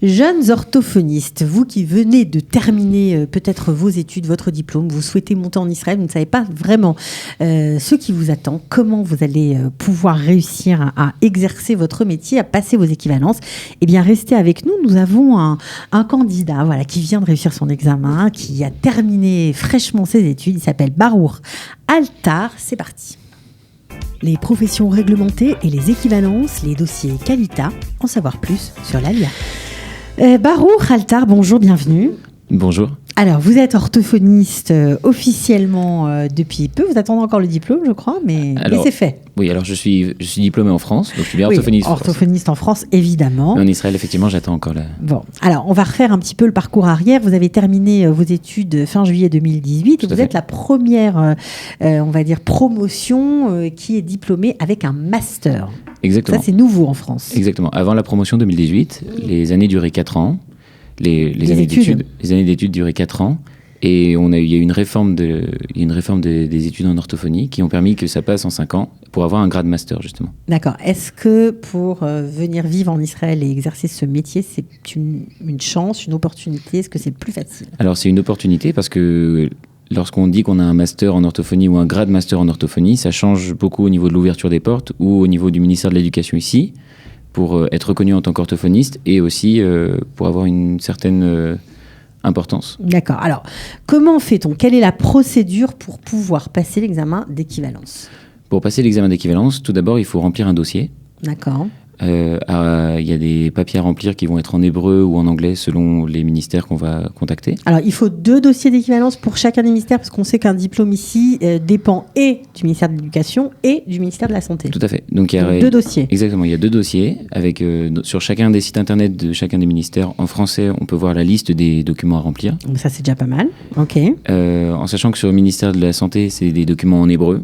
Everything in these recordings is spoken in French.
Jeunes orthophonistes, vous qui venez de terminer peut-être vos études, votre diplôme, vous souhaitez monter en Israël, vous ne savez pas vraiment ce qui vous attend, comment vous allez pouvoir réussir à exercer votre métier, à passer vos équivalences. Eh bien, restez avec nous. Nous avons un candidat qui vient de réussir son examen, qui a terminé fraîchement ses études. Il s'appelle Barour Altar. C'est parti. Les professions réglementées et les équivalences, les dossiers Qualita, en savoir plus sur l'ALIA. Barour Altar, bonjour, bienvenue. Bonjour. Alors, vous êtes orthophoniste officiellement depuis peu. Vous attendez encore le diplôme, je crois, mais c'est fait. Oui, alors je suis diplômé en France, donc je suis bien orthophoniste. Orthophoniste en France, évidemment. Mais en Israël, effectivement, j'attends encore là. Bon, alors on va refaire un petit peu le parcours arrière. Vous avez terminé vos études fin juillet 2018 et vous êtes la première, on va dire, promotion qui est diplômée avec un master. Exactement. Ça, c'est nouveau en France. Exactement. Avant la promotion 2018, les années duraient 4 ans. Les années d'études duraient 4 ans. Et il y a eu une réforme des études en orthophonie qui ont permis que ça passe en 5 ans pour avoir un grade master, justement. D'accord. Est-ce que pour venir vivre en Israël et exercer ce métier, c'est une chance, une opportunité? Est-ce que c'est plus facile? Alors, c'est une opportunité parce que lorsqu'on dit qu'on a un master en orthophonie ou un grade master en orthophonie, ça change beaucoup au niveau de l'ouverture des portes ou au niveau du ministère de l'Éducation ici, pour être reconnu en tant qu'orthophoniste et aussi pour avoir une certaine importance. D'accord. Alors, comment fait-on? Quelle est la procédure pour pouvoir passer l'examen d'équivalence? Pour passer l'examen d'équivalence, tout d'abord, il faut remplir un dossier. D'accord. Il y a des papiers à remplir qui vont être en hébreu ou en anglais selon les ministères qu'on va contacter. Alors, il faut 2 dossiers d'équivalence pour chacun des ministères parce qu'on sait qu'un diplôme ici dépend et du ministère de l'Éducation et du ministère de la Santé. Tout à fait. Donc, il y a 2 dossiers. Exactement. Il y a 2 dossiers avec sur chacun des sites internet de chacun des ministères. En français, on peut voir la liste des documents à remplir. Ça, c'est déjà pas mal. OK. En sachant que sur le ministère de la Santé, c'est des documents en hébreu.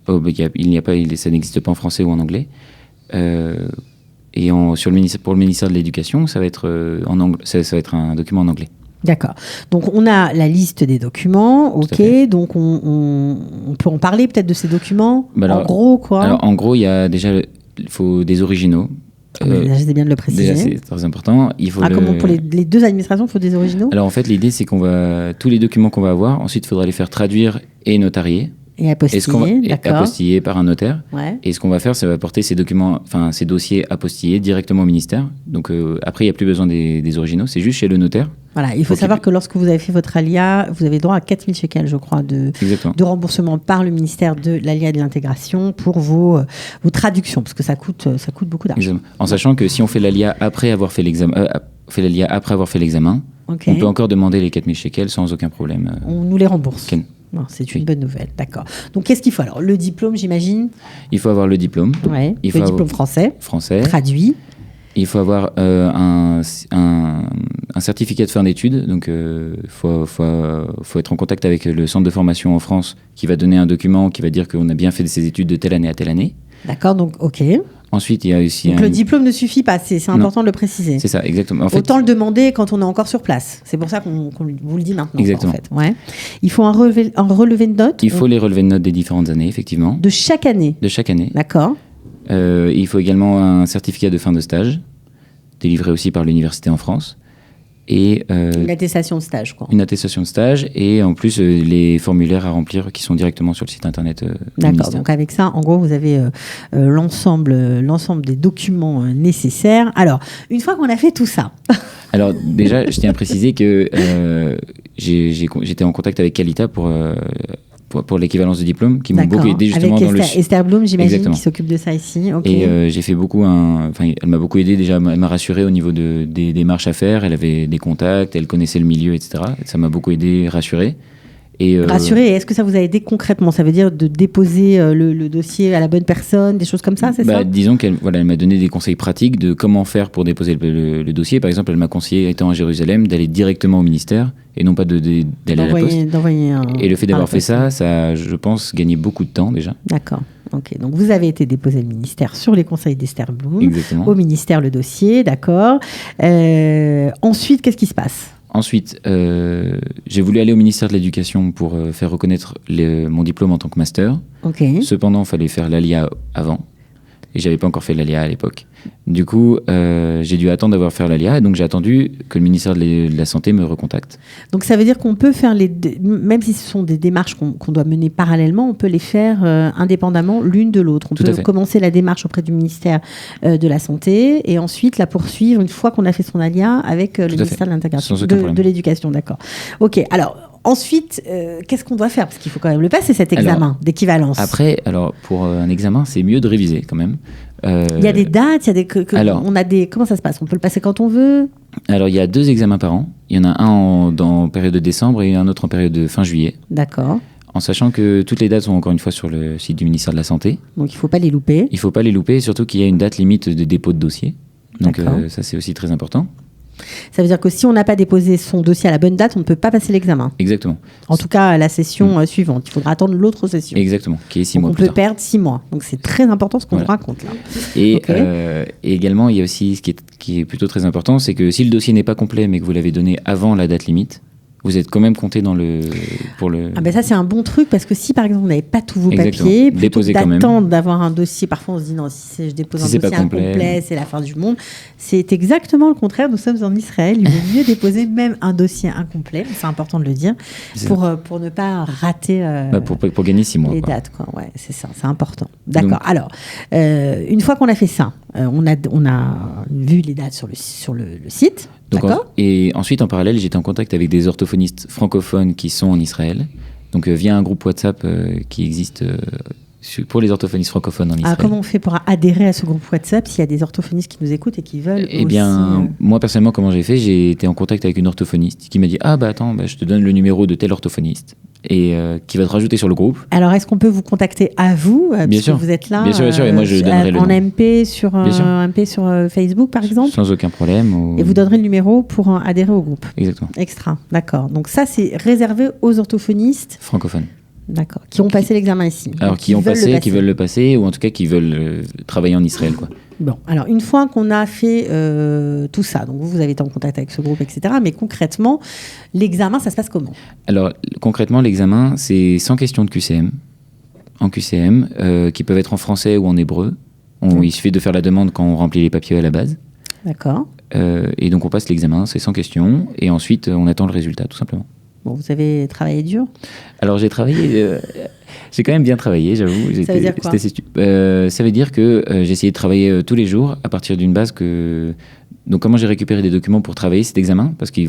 Ça n'existe pas en français ou en anglais. Et pour le ministère de l'Éducation, ça va être ça va être un document en anglais. D'accord. Donc, on a la liste des documents. OK. Donc, on peut en parler peut-être de ces documents. En gros, quoi. Alors, en gros, il faut des originaux. C'est bien de le préciser. Déjà, c'est très important. Comment pour les 2 administrations, il faut des originaux? Alors, en fait, l'idée, c'est tous les documents qu'on va avoir, ensuite, il faudra les faire traduire et notarier. Et apostiller par un notaire. Ouais. Et ce qu'on va faire, c'est apporter ces dossiers apostillés directement au ministère. Donc après, il n'y a plus besoin des originaux, c'est juste chez le notaire. Voilà, il faut savoir que lorsque vous avez fait votre ALIA, vous avez droit à 4 000 shekels, je crois, de remboursement par le ministère de l'ALIA et de l'intégration pour vos traductions, parce que ça coûte beaucoup d'argent. En sachant que si on fait l'ALIA après avoir fait l'examen, Okay. On peut encore demander les 4 000 shekels sans aucun problème. On nous les rembourse. Non, c'est une bonne nouvelle, d'accord. Donc, qu'est-ce qu'il faut? Alors, le diplôme, j'imagine. Il faut avoir le diplôme. Ouais, diplôme français. Traduit. Il faut avoir un certificat de fin d'études. Donc, faut être en contact avec le centre de formation en France qui va donner un document qui va dire qu'on a bien fait ses études de telle année à telle année. D'accord, donc, OK. Ensuite, il y a aussi le diplôme ne suffit pas, c'est important de le préciser. C'est ça, exactement. Autant le demander quand on est encore sur place. C'est pour ça qu'on vous le dit maintenant. Exactement. En fait. Il faut un relevé de notes. Il faut les relevés de notes des différentes années, effectivement. De chaque année. D'accord. Il faut également un certificat de fin de stage, délivré aussi par l'université en France. Et une attestation de stage, quoi. Une attestation de stage et en plus les formulaires à remplir qui sont directement sur le site internet du ministère. Donc avec ça, en gros, vous avez l'ensemble des documents nécessaires. Alors, une fois qu'on a fait tout ça... Alors déjà, je tiens à préciser que j'étais en contact avec Qualita pour l'équivalence de diplôme, qui m'ont beaucoup aidé justement avec Esther Blum, j'imagine, qui s'occupe de ça ici. Okay. Et j'ai fait elle m'a beaucoup aidé déjà, elle m'a rassuré au niveau des démarches à faire, elle avait des contacts, elle connaissait le milieu, etc. Ça m'a beaucoup aidé, rassuré. Rassuré, est-ce que ça vous a aidé concrètement? Ça veut dire de déposer le dossier à la bonne personne, des choses comme ça, c'est ça? Disons qu'elle m'a donné des conseils pratiques de comment faire pour déposer le dossier. Par exemple, elle m'a conseillé, étant à Jérusalem, d'aller directement au ministère et non pas d'aller à la poste. Et le fait d'avoir fait ça, je pense, gagné beaucoup de temps déjà. D'accord. Ok, donc vous avez été déposé au ministère sur les conseils d'Esther Blum. Exactement. Au ministère, le dossier, d'accord. Ensuite, qu'est-ce qui se passe? Ensuite, j'ai voulu aller au ministère de l'Éducation pour faire reconnaître mon diplôme en tant que master. Okay. Cependant, il fallait faire l'ALIA avant. et j'avais pas encore fait l'ALIA à l'époque. Du coup, j'ai dû attendre d'avoir fait l'ALIA, et donc j'ai attendu que le ministère de la Santé me recontacte. Donc ça veut dire qu'on peut faire même si ce sont des démarches qu'on doit mener parallèlement, on peut les faire indépendamment l'une de l'autre. On peut commencer la démarche auprès du ministère de la Santé et ensuite la poursuivre une fois qu'on a fait son ALIA avec le ministère de l'Intégration, de l'Éducation. D'accord. Ok, alors... Ensuite, qu'est-ce qu'on doit faire? Parce qu'il faut quand même le passer, cet examen d'équivalence. Après, pour un examen, c'est mieux de réviser quand même. Il y a des dates, il y a des... Comment ça se passe? On peut le passer quand on veut? Alors, il y a 2 examens par an. Il y en a un en période de décembre et un autre en période de fin juillet. D'accord. En sachant que toutes les dates sont encore une fois sur le site du ministère de la Santé. Donc, il ne faut pas les louper. Il ne faut pas les louper, surtout qu'il y a une date limite de dépôt de dossier. Donc, ça, c'est aussi très important. Ça veut dire que si on n'a pas déposé son dossier à la bonne date, on ne peut pas passer l'examen. Exactement. En tout cas, à la session suivante. Il faudra attendre l'autre session. Exactement, qui est 6 mois plus tard. On peut perdre 6 mois. Donc, c'est très important ce qu'on nous raconte là. Et également, il y a aussi ce qui est plutôt très important, c'est que si le dossier n'est pas complet, mais que vous l'avez donné avant la date limite, vous êtes quand même compté pour le... Ah ben ça, c'est un bon truc, parce que si, par exemple, vous n'avez pas tous vos papiers, plutôt que d'attendre d'avoir un dossier, parfois on se dit, non, si je dépose un dossier incomplet, c'est la fin du monde. C'est exactement le contraire. Nous sommes en Israël. Il vaut mieux déposer même un dossier incomplet, c'est important de le dire, pour ne pas rater pour gagner 6 mois. Les dates. Quoi. Ouais, c'est ça, c'est important. D'accord. Donc, alors, une fois qu'on a fait ça, on a vu les dates sur le site. Et ensuite, en parallèle, j'étais en contact avec des orthophonistes francophones qui sont en Israël. Donc, via un groupe WhatsApp qui existe pour les orthophonistes francophones en Israël. Comment on fait pour adhérer à ce groupe WhatsApp s'il y a des orthophonistes qui nous écoutent et qui veulent moi, personnellement, comment j'ai fait? J'ai été en contact avec une orthophoniste qui m'a dit « Ah, attends, je te donne le numéro de tel orthophoniste. » Et qui va te rajouter sur le groupe. Alors, est-ce qu'on peut vous contacter à vous? Bien sûr. Vous êtes là. Bien sûr, et moi je donnerai le en nom. MP sur Facebook, par exemple. Sans aucun problème. Et vous donnerez le numéro pour adhérer au groupe. Exactement. Extra, d'accord. Donc ça, c'est réservé aux orthophonistes francophones. D'accord. Qui ont passé l'examen ici. Alors, qui veulent le passer, ou en tout cas qui veulent travailler en Israël, quoi. Bon, alors une fois qu'on a fait tout ça, donc vous avez été en contact avec ce groupe, etc. Mais concrètement, l'examen, ça se passe comment? Alors concrètement, l'examen, c'est 100 questions de QCM, en QCM, qui peuvent être en français ou en hébreu. Il suffit de faire la demande quand on remplit les papiers à la base. D'accord. Et donc on passe l'examen, c'est 100 questions, et ensuite on attend le résultat, tout simplement. Bon, vous avez travaillé dur? Alors j'ai travaillé... J'ai quand même bien travaillé, j'avoue. Ça veut dire quoi? Ça veut dire que j'ai essayé de travailler tous les jours à partir d'une base que... Donc comment j'ai récupéré des documents pour travailler cet examen? Parce que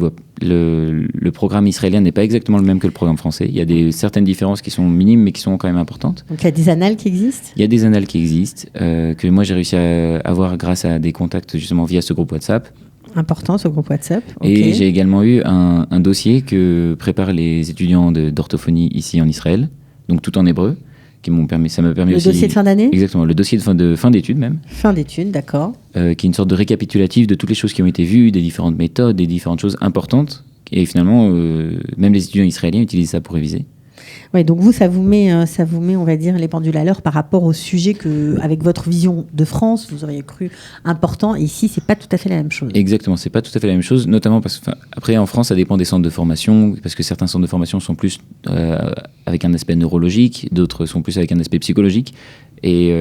le programme israélien n'est pas exactement le même que le programme français. Il y a certaines différences qui sont minimes, mais qui sont quand même importantes. Donc il y a des annales qui existent? Il y a des annales qui existent, que moi j'ai réussi à avoir grâce à des contacts justement via ce groupe WhatsApp. Important, ce groupe WhatsApp. Et j'ai également eu un dossier que préparent les étudiants d'orthophonie ici en Israël, donc tout en hébreu, ça m'a permis aussi... Le dossier de fin d'année? Exactement, le dossier de fin d'études même. Fin d'études, d'accord. Qui est une sorte de récapitulatif de toutes les choses qui ont été vues, des différentes méthodes, des différentes choses importantes. Et finalement, même les étudiants israéliens utilisent ça pour réviser. Oui, donc vous, ça vous met, on va dire, les pendules à l'heure par rapport au sujet que, avec votre vision de France, vous auriez cru important. Et ici, c'est pas tout à fait la même chose. Exactement, c'est pas tout à fait la même chose, notamment parce que, après, en France, ça dépend des centres de formation, parce que certains centres de formation sont plus avec un aspect neurologique, d'autres sont plus avec un aspect psychologique. Et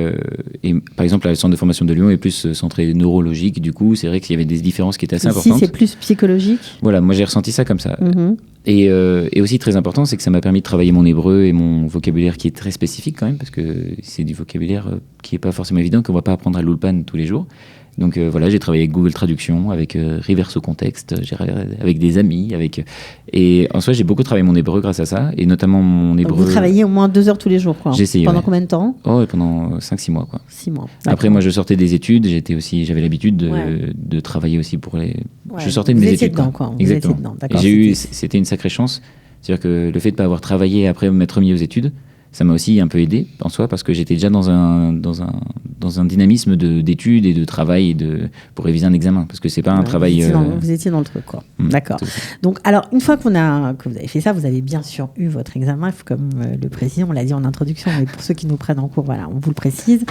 par exemple, le centre de formation de Lyon est plus centré neurologique. Du coup, c'est vrai qu'il y avait des différences qui étaient assez importantes. Ici, c'est plus psychologique. Voilà, moi j'ai ressenti ça comme ça. Mm-hmm. Et aussi très important, c'est que ça m'a permis de travailler mon hébreu et mon vocabulaire qui est très spécifique quand même, parce que c'est du vocabulaire qui n'est pas forcément évident, qu'on ne va pas apprendre à l'Ulpan tous les jours. Donc voilà, j'ai travaillé avec Google Traduction, avec Reverso Contexte, avec des amis, et en soi j'ai beaucoup travaillé mon hébreu grâce à ça, et notamment mon hébreu... Donc vous travaillez au moins 2 heures tous les jours, quoi. J'ai essayé. Pendant combien de temps? Pendant 5-6 mois, quoi. 6 mois. Après moi je sortais des études, j'avais l'habitude de travailler aussi pour les... Je sortais de mes études. Dedans, quoi. Exactement. Dedans, d'accord. Et c'était une sacrée chance, c'est-à-dire que le fait de ne pas avoir travaillé après m'être mis aux études, ça m'a aussi un peu aidé en soi, parce que j'étais déjà dans un dynamisme d'études et de travail pour réviser un examen, parce que c'est pas un travail... Vous étiez dans le truc, quoi. D'accord. Donc, alors, une fois que vous avez fait ça, vous avez bien sûr eu votre examen, comme le président, on l'a dit en introduction, mais pour ceux qui nous prennent en cours, voilà, on vous le précise.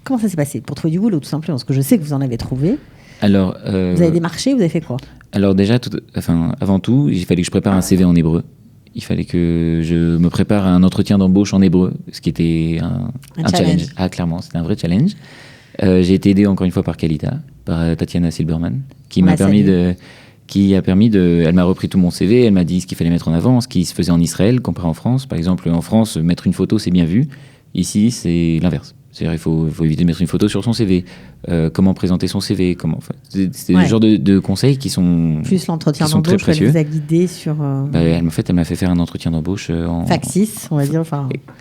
Comment ça s'est passé pour trouver du boulot, tout simplement? Parce que je sais que vous en avez trouvé. Alors, vous avez démarché, vous avez fait quoi? Alors déjà, avant tout, il fallait que je prépare un CV en hébreu. il fallait que je me prépare à un entretien d'embauche en hébreu, ce qui était un challenge. Ah, clairement, c'était un vrai challenge. J'ai été aidé encore une fois par Kalita, par Tatiana Silberman, qui m'a permis de... Elle m'a repris tout mon CV, elle m'a dit ce qu'il fallait mettre en avant, ce qui se faisait en Israël comparé en France. Par exemple, en France, mettre une photo, c'est bien vu. Ici, c'est l'inverse. C'est-à-dire il faut éviter de mettre une photo sur son CV. Comment présenter son CV, c'est le genre de conseils qui sont plus l'entretien qui sont d'embauche, très précieux. Elle vous a guidé sur... elle m'a fait faire un entretien d'embauche factice, on va dire.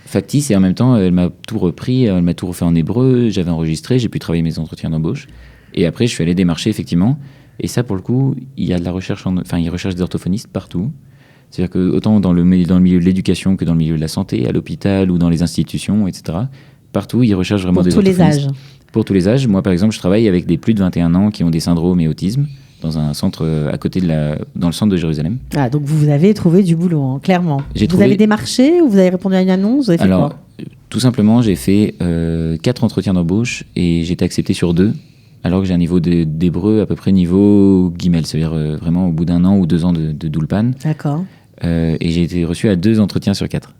Factice, et en même temps, elle m'a tout repris, elle m'a tout refait en hébreu, j'avais enregistré, j'ai pu travailler mes entretiens d'embauche. Et après, je suis allé démarcher, effectivement. Et ça, pour le coup, il y a de la recherche, ils recherchent des orthophonistes partout. C'est-à-dire que autant dans le milieu de l'éducation que dans le milieu de la santé, à l'hôpital ou dans les institutions, etc. Partout, ils recherchent vraiment des orthophonistes. Pour tous les âges. Pour tous les âges. Moi, par exemple, je travaille avec des plus de 21 ans qui ont des syndromes et autisme dans un centre à côté dans le centre de Jérusalem. Ah, donc vous avez trouvé du boulot, hein, clairement. Vous avez démarché ou vous avez répondu à une annonce? Vous avez fait quoi? Tout simplement, j'ai fait 4 entretiens d'embauche et j'ai été accepté sur 2. Alors que j'ai un niveau d'hébreu à peu près niveau guimel, c'est-à-dire vraiment au bout d'1 an ou 2 ans de d'Ulpan. D'accord. Et j'ai été reçu à 2 entretiens sur 4.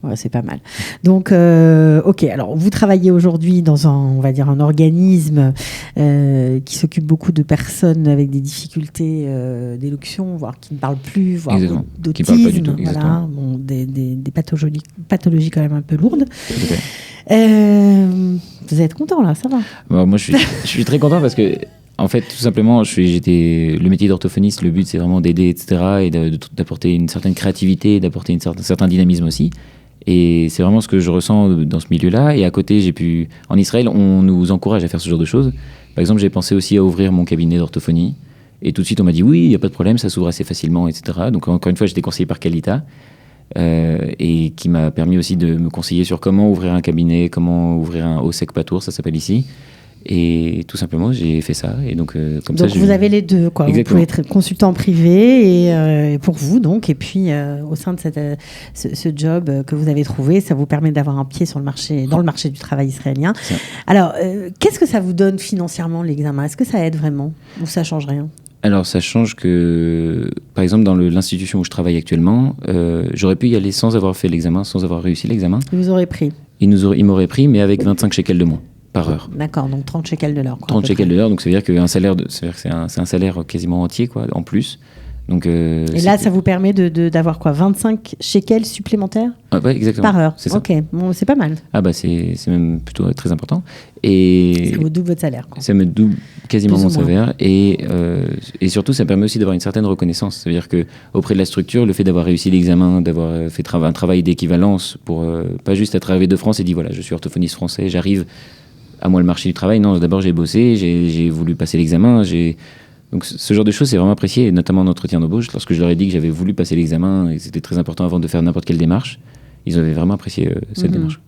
Ouais, c'est pas mal. Donc, ok. Alors, vous travaillez aujourd'hui dans un organisme qui s'occupe beaucoup de personnes avec des difficultés d'élocution, voire qui ne parlent plus, voire d'autisme. Qui ne parlent pas du tout. Voilà, bon, des pathologies quand même un peu lourdes. Vous êtes content là, ça va? Bon, moi, je suis très content parce que. En fait, tout simplement, le métier d'orthophoniste, le but, c'est vraiment d'aider, etc., et d'apporter une certaine créativité, d'apporter un certain dynamisme aussi. Et c'est vraiment ce que je ressens dans ce milieu-là. Et à côté, en Israël, on nous encourage à faire ce genre de choses. Par exemple, j'ai pensé aussi à ouvrir mon cabinet d'orthophonie. Et tout de suite, on m'a dit, oui, il n'y a pas de problème, ça s'ouvre assez facilement, etc. Donc, encore une fois, j'étais conseillé par Kalita, et qui m'a permis aussi de me conseiller sur comment ouvrir un cabinet, comment ouvrir un OSEC Patour, ça s'appelle ici. Et tout simplement, j'ai fait ça. Et donc, comme ça, vous avez les deux, quoi. Exactement. Vous pouvez être consultant privé et pour vous, donc. Et puis, au sein de ce job que vous avez trouvé, ça vous permet d'avoir un pied dans le marché du travail israélien. Alors, qu'est-ce que ça vous donne financièrement, l'examen? Est-ce que ça aide vraiment ou ça change rien? Alors, ça change que, par exemple, dans l'institution où je travaille actuellement, j'aurais pu y aller sans avoir fait l'examen, sans avoir réussi l'examen. Ils vous auraient pris? Ils m'auraient pris, mais avec 25 shekels de moins par heure. D'accord, donc 30 shekels de l'heure. 30 shekels de l'heure, donc ça veut dire que c'est un salaire quasiment entier, quoi, en plus. Donc, et là, ça vous permet d'avoir quoi, 25 shekels supplémentaires exactement. Par heure? C'est ça. Ok, bon, c'est pas mal. Ah bah c'est même plutôt très important. Et ça vous double votre salaire, quoi. Ça me double quasiment mon salaire. Et surtout, ça permet aussi d'avoir une certaine reconnaissance. C'est-à-dire qu'auprès de la structure, le fait d'avoir réussi l'examen, d'avoir fait un travail d'équivalence pour pas juste être arrivé de France et dit voilà, je suis orthophoniste français, j'arrive à moi le marché du travail. Non, d'abord j'ai bossé, j'ai voulu passer l'examen, donc ce genre de choses, c'est vraiment apprécié, et notamment en entretien d'embauche. Lorsque je leur ai dit que j'avais voulu passer l'examen, et c'était très important avant de faire n'importe quelle démarche, ils avaient vraiment apprécié cette démarche.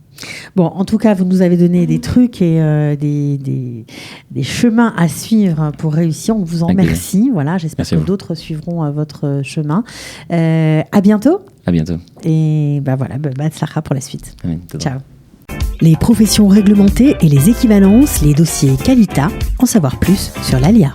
Bon, en tout cas, vous nous avez donné des trucs et des chemins à suivre pour réussir. On vous en remercie. Voilà, j'espère que d'autres suivront votre chemin. À bientôt. À bientôt. Et voilà, Batzlacha pour la suite. Amen. Ciao. Les professions réglementées et les équivalences, les dossiers Kalita, en savoir plus sur l'ALIA.